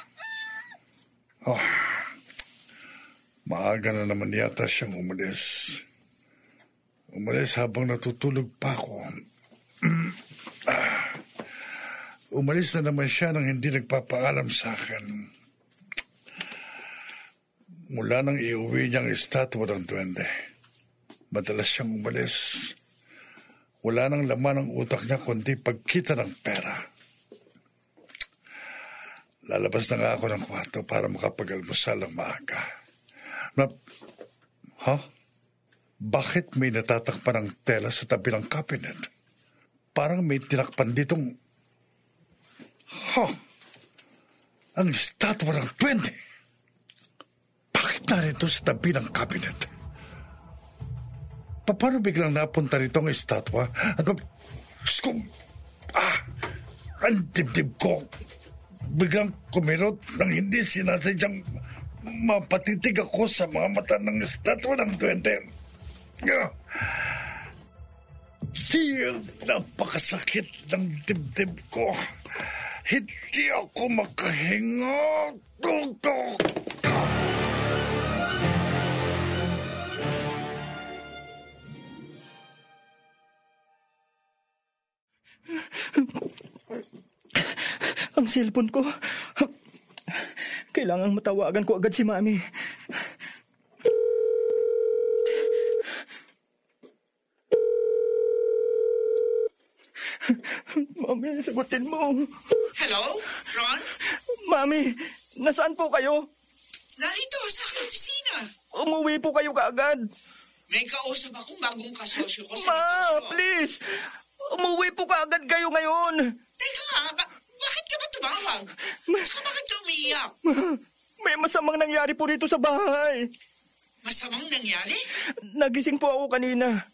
Maaga na naman yata siyang umalis. Umalis habang natutulog pa ako. Umalis na naman siya nang hindi nagpapaalam sa akin. Mula nang iuwi niyang estatwa ng duwende, madalas siyang umalis. Wala nang laman ang utak niya kundi pagkita ng pera. Lalabas na nga ako ng kwarto para makapag-almusal ng maaga. Bakit may natatakpan ng tela sa tabi ng cabinet? Parang may tinakpan ditong... Ang estatwa ng duwende! Bakit narito sa tabi ng cabinet? Paano biglang napunta rito ang estatwa? At ang dibdib ko... Biglang kumirot nang hindi sinasadyang mapatitig ako sa mga mata ng estatwa ng duwende. Napakasakit ng dibdib ko. Hindi ako makahinga. Ang cellphone ko. Kailangang matawagan ko agad si Mami. Mami, sagutin mo. Hello, Ron? Mami, nasaan po kayo? Narito sa aking opisina. Umuwi po kayo kaagad. May kausap akong bagong kasosyo ko sa Ma, negosyo. please. Umuwi po kaagad kayo ngayon. Teka nga, bakit ka ba tumawag? Tsaka bakit ka umiiyak? May masamang nangyari po rito sa bahay. Masamang nangyari? Nagising po ako kanina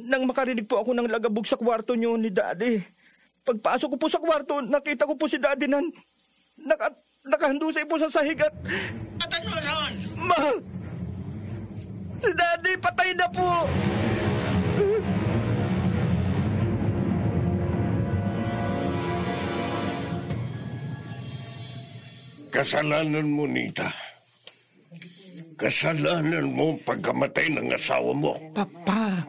nang makarinig po ako ng lagabog sa kwarto niyo ni Daddy. Pagpasok ko po sa kwarto, nakita ko po si Daddy nakahandusay po sa sahig at... At ano ron? Ma! Si Daddy patay na po! Kasalanan mo, Nita. Kasalanan mo ang pagkamatay ng asawa mo. Papa,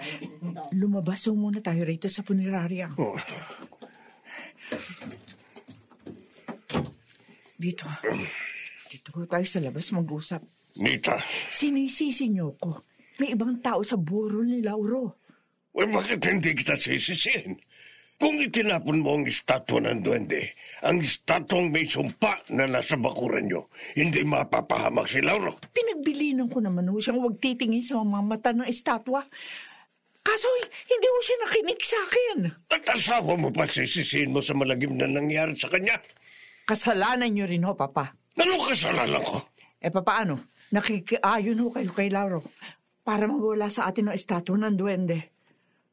lumabas muna tayo rito sa punerarya. Oh. Dito ko tayo sa labas mag-usap. Nita. Sinisisi niyo ko. May ibang tao sa burol ni Lauro. Bakit hindi kita sisisihin? Kung itinapon mo ang estatwa ng duwende, ang estatwang may sumpa na nasa bakuran nyo, hindi mapapahamak si Lauro. Pinagbilinan ko naman ho siyang huwag titingin sa mga mata ng estatwa. Kaso hindi ho siya nakinig sa akin. At asawa mo pa sisisihin mo sa malagim na nangyari sa kanya? Kasalanan niyo rin ho, Papa. Anong kasalanan ko? Papaano? Nakikiayon ho kayo kay Lauro para mawala sa atin ang estatwa ng duwende.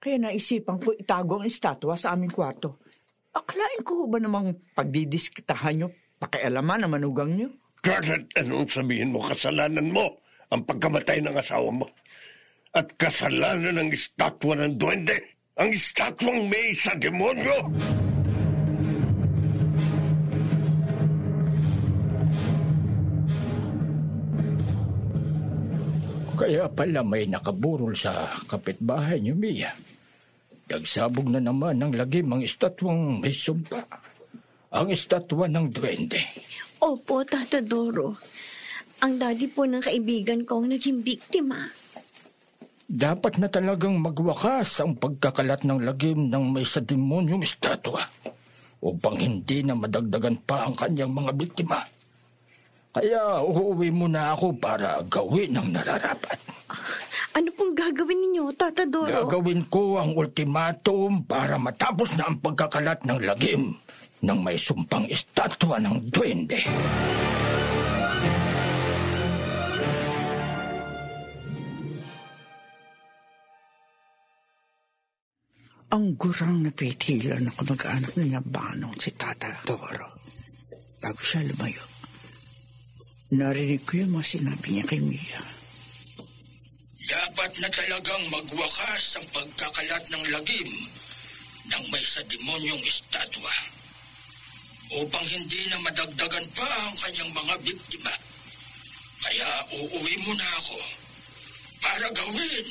Kaya naisipan ko itago ang estatwa sa aming kwarto. Akalain ko ba namang pagdidiskitahan nyo, pakialaman na manugang nyo? Kahit anong sabihin mo, kasalanan mo ang pagkamatay ng asawa mo. At kasalanan ng estatwa ng duwende, ang estatwang may sa demonyo. Kaya pala may nakaburol sa kapitbahay niyo, Mia. Nagsabog na naman ng lagim ang estatwang may sumpa. Ang estatwa ng duwende. Opo, Tata Doro. Ang daddy po ng kaibigan ko ang naging biktima. Dapat na talagang magwakas ang pagkakalat ng lagim ng may sa demonyong estatwa upang hindi na madagdagan pa ang kanyang mga biktima. Kaya uuwi muna ako para gawin ang nararapat. Ano pong gagawin ninyo, Tata Doro? Gagawin ko ang ultimatum para matapos na ang pagkakalat ng lagim ng may sumpang estatwa ng duwende. Ang gurang na pitila na kamag-anak ni Nabanong si Tata Doro. Bago siya lumayo, narinig ko yung mga sinabi niya kay Mia. Dapat na talagang magwakas ang pagkakalat ng lagim ng may sa demonyong estatwa upang hindi na madagdagan pa ang kanyang mga biktima. Kaya uuwi muna ako para gawin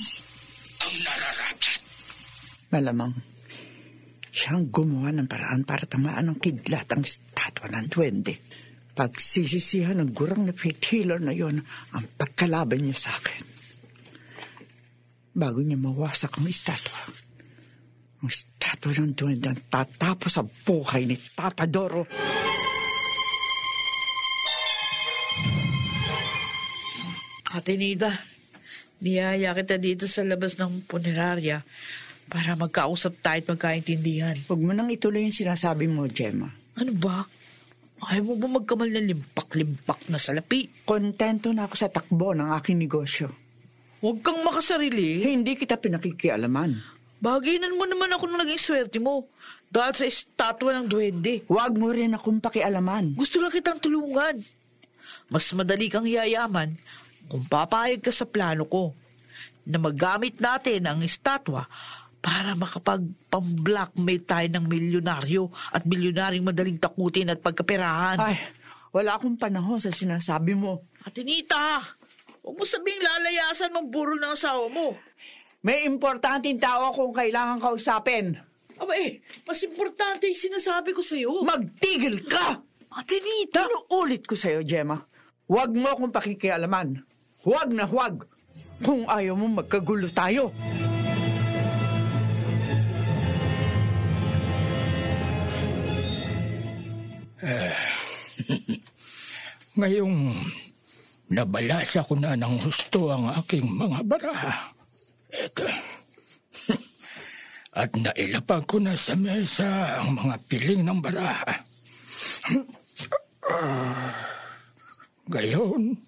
ang nararapat. Malamang siyang gumawa ng paraan para tamaan ng kidlat ang estatwa ng duwende. Pagsisisihan ng gurang na faith healer na yon ang pagkalaban niya sa akin. Bago niya mawasak ang estatwa ng duwende ang tatapos sa buhay ni Tata Doro. Ate Nida, niyaya kita dito sa labas ng punerarya para magkausap tayo at magkaintindihan. Huwag mo nang ituloy yung sinasabi mo, Gemma. Ano ba? Ayaw mo ba magkamal na limpak-limpak na salapi? Kontento na ako sa takbo ng aking negosyo. Huwag kang makasarili. Hindi kita pinakikialaman. Baginan mo naman ako nung naging swerte mo dahil sa estatwa ng duwende. Huwag mo rin akong pakialaman. Gusto lang kitang tulungan. Mas madali kang yayaman kung papayag ka sa plano ko na magamit natin ang estatwa para makapag-blackmail tayo ng milyonaryo at milyonaryong madaling takutin at pagkaperahan. Ay, wala akong panahon sa sinasabi mo. Ate Nita, huwag mo sabing lalayasan ng burol ng asawa mo. May importanteng tao akong kailangan kausapin. Aba mas importante yung sinasabi ko sa'yo. Magtigil ka! Ate Nita! Inuulit ko sa'yo, Gemma. Huwag mo akong pakikialaman. Huwag na huwag. Kung ayaw mo magkagulo tayo. Ngayong nabalasa ko na ng husto ang aking mga baraha. At nailapag ko na sa mesa ang mga piling ng baraha. Gayon,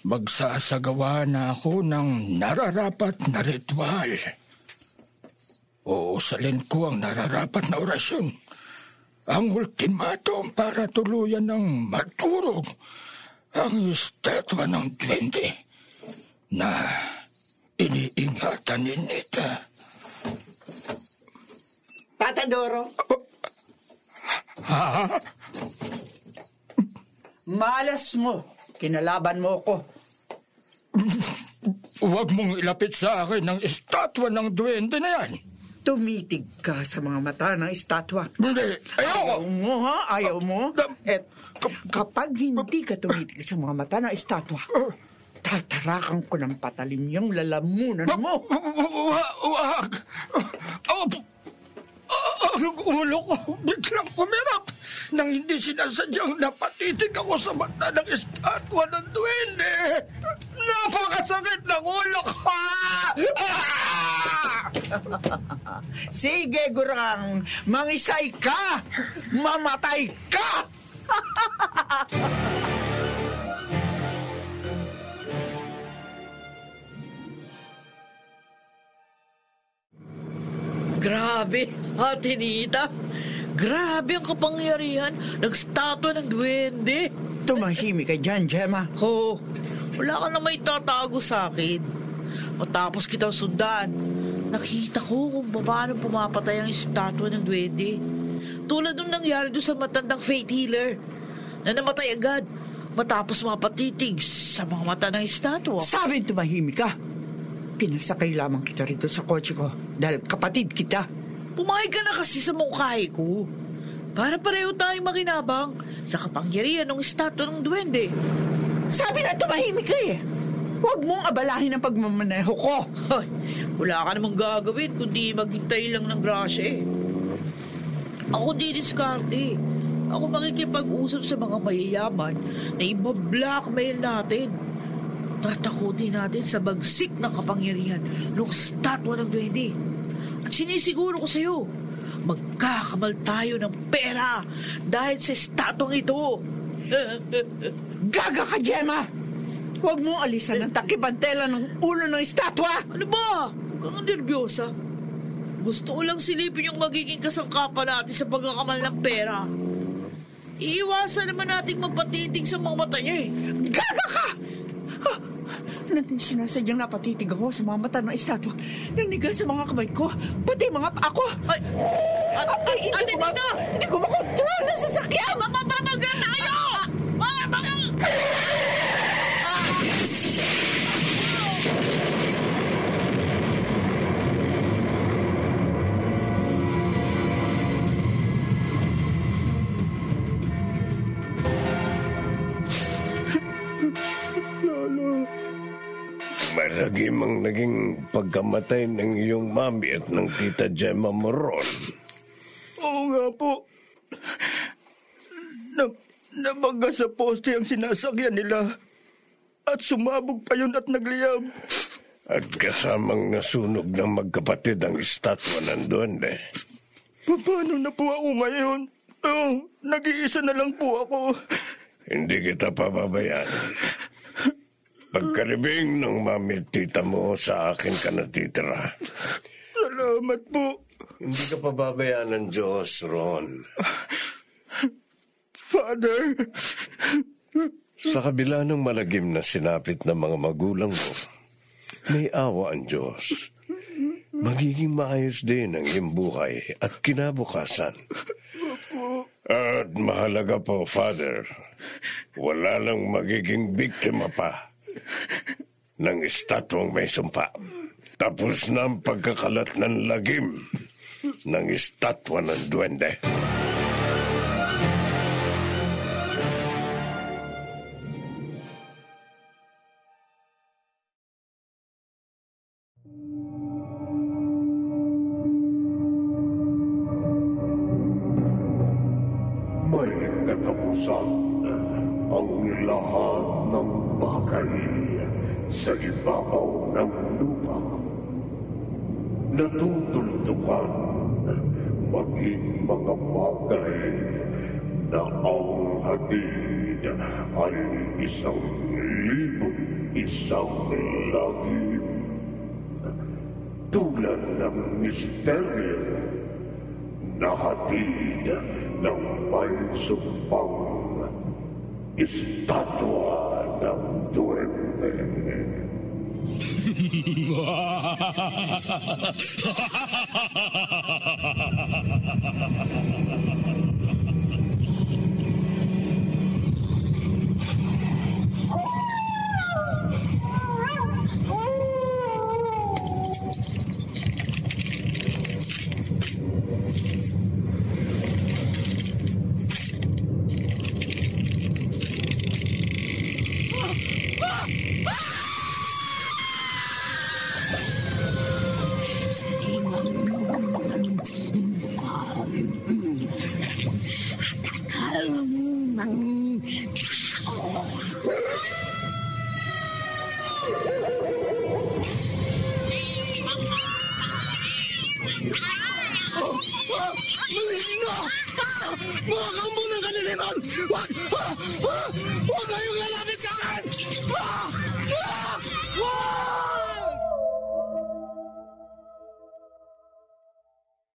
magsasagawa na ako ng nararapat na ritual. Uusalin ko ang nararapat na orasyon. Ang ultimatum para tuluyan ng maturog ang estatwa ng duwende na iniingatan ni Nita. Patadoro? Ha? Malas mo. Kinalaban mo ko. Huwag mong ilapit sa akin ang estatwa ng duwende na yan. Tumitig ka sa mga mata ng estatwa. Hindi, Ayaw mo, ha? Ayaw mo? At kapag hindi ka tumitig sa mga mata ng estatwa, tatarakan ko ng patalim yung lalamunan mo. Wag! Ang ulo ko biglang kumirap nang hindi sinasadyang napatitig ako sa mata ng estatwa ng duwende. Napakasakit ng ulo ko! Sige, Gurang. Mangisay ka! Mamatay ka! Grabe, Ate Nita. Grabe ang kapangyarihan ng statwa ng duwende. Tumahimik ka dyan, Gemma. Oo, wala ka na may tatago sa akin. Matapos kitang sundan, nakita ko kung paano pumapatay ang estatwa ng duwende. Tulad nung nangyari doon sa matandang faith healer na namatay agad matapos mapatitig sa mga mata ng estatwa. Sabing tumahimik ka. Pinasakay lamang kita rito sa kotse ko dahil kapatid kita. Pumayag ka na kasi sa mungkahi ko. Para pareho tayong makinabang sa kapangyarihan ng estatwa ng duwende. Sabi na tumahimik ka eh. Huwag mong abalahin ang pagmamaneho ko. Ay, wala ka namang gagawin kundi maghintay lang ng grasya eh. Ako didiskarte. Ako makikipag-usap sa mga mayayaman na iba-blackmail natin. Tatakutin natin sa bagsik ng kapangyarihan ng statwa ng duwende. At sinisiguro ko sa'yo, magkakamal tayo ng pera dahil sa estatwang ito. Gaga ka, Gemma! Huwag mong alisan ang takipantela ng ulo ng estatwa! Ano ba? Huwag kang nervyosa. Gusto ko lang silipin yung magiging kasangkapan natin sa pagkakamal ng pera. Iiwasan naman nating mapatitig sa mga mata niya eh. Gaga ka! Natin sinasadyang napatitig ako sa mga mata ng estatwa. Nanigas sa mga kamay ko, pati mga paa ko. Ay, hindi ko makontrol ang sasakyan! Mapapamagal tayo! Malagim ang naging pagkamatay ng iyong mami at ng tita Gemma Moron. Oo nga po. Nabaga sa poste ang sinasakyan nila. At sumabog pa yun at nagliyab. At kasamang nasunog ng magkapatid ang estatwa ng duwende. Paano na po ako ngayon? Nag-iisa na lang po ako. Hindi kita pababayaan. Pagkalibing ng mami at tita mo, sa akin ka natitira. Salamat po. Hindi ka pababayaan ng Diyos, Ron. Father. Sa kabila ng malagim na sinapit ng mga magulang mo, may awa ang Diyos. Magiging maayos din ang iyong buhay at kinabukasan. At mahalaga po, Father, wala lang magiging biktima pa ng estatwang may sumpa. Tapos na ang pagkakalat ng lagim ng estatwa ng duwende. May katapusan ang lahat ng bagay sa ibabaw ng lupa. Natutuldukan maging mga bagay na ang hatid ay 1,001 lagim. Tulad ng misteryo na hatid ng may sumpang estatwa ng duwende. Mga kampo ng kaniliman! Huwag kayong lalapit sa akin!